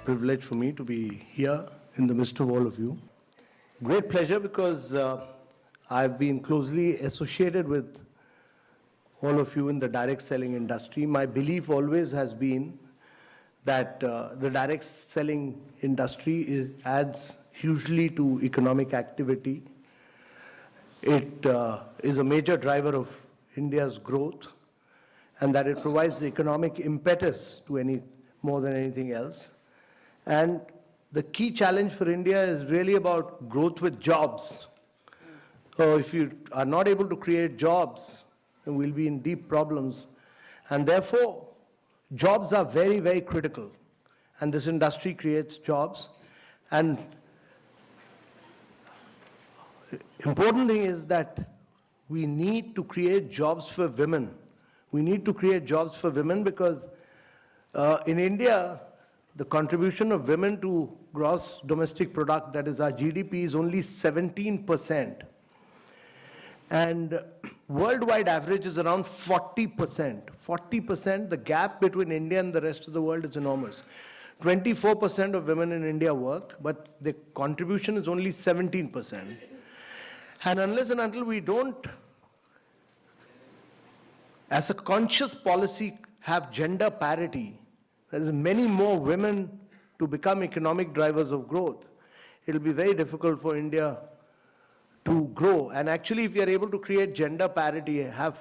privilege for me to be here in the midst of all of you. Great pleasure because I've been closely associated with all of you in the direct selling industry. My belief always has been that the direct selling industry adds hugely to economic activity. It is a major driver of India's growth, and that it provides the economic impetus to more than anything else. And the key challenge for India is really about growth with jobs. So if you are not able to create jobs, then we'll be in deep problems. And therefore, jobs are very, very critical. And this industry creates jobs. And important thing is that we need to create jobs for women. We need to create jobs for women because in India, the contribution of women to gross domestic product, that is our GDP, is only 17%. And worldwide average is around 40%. 40%, the gap between India and the rest of the world is enormous. 24% of women in India work, but the contribution is only 17%. And unless and until we don't, as a conscious policy, have gender parity, there are many more women to become economic drivers of growth, it will be very difficult for India to grow. And actually, if we are able to create gender parity, have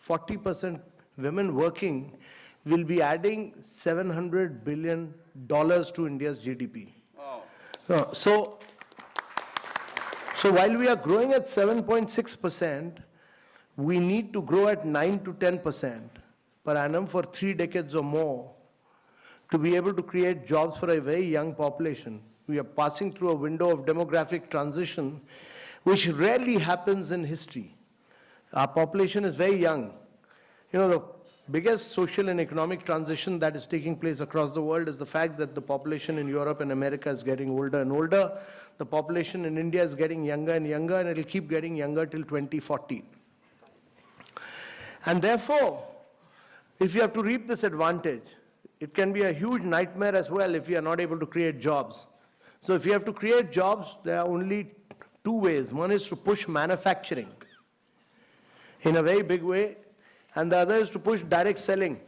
40% women working, we'll be adding $700 billion to India's GDP. Wow. So while we are growing at 7.6%, we need to grow at 9 to 10% per annum for 3 decades or more to be able to create jobs for a very young population. We are passing through a window of demographic transition, which rarely happens in history. Our population is very young. You know, the biggest social and economic transition that is taking place across the world is the fact that the population in Europe and America is getting older and older. The population in India is getting younger and younger, and it will keep getting younger till 2040. And therefore, if you have to reap this advantage, it can be a huge nightmare as well if you are not able to create jobs. So if you have to create jobs, there are only 2 ways. One is to push manufacturing in a very big way, and the other is to push direct selling.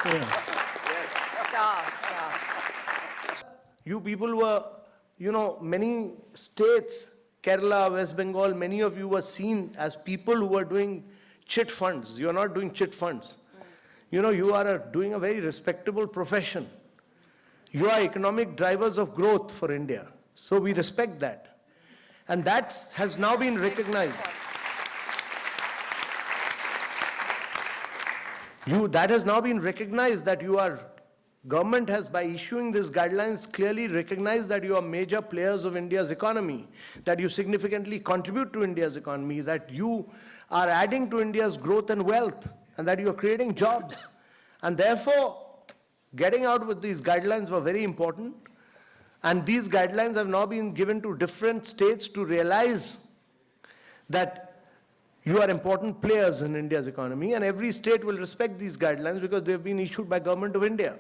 Yeah. You people were, many states, Kerala, West Bengal, many of you were seen as people who were doing chit funds. You are not doing chit funds. You are doing a very respectable profession. You are economic drivers of growth for India. So we respect that. And that has now been recognized. That has now been recognized that government has, by issuing these guidelines, clearly recognized that you are major players of India's economy, that you significantly contribute to India's economy, that you are adding to India's growth and wealth, and that you are creating jobs. And therefore, getting out with these guidelines were very important. And these guidelines have now been given to different states to realize that you are important players in India's economy, and every state will respect these guidelines because they have been issued by Government of India.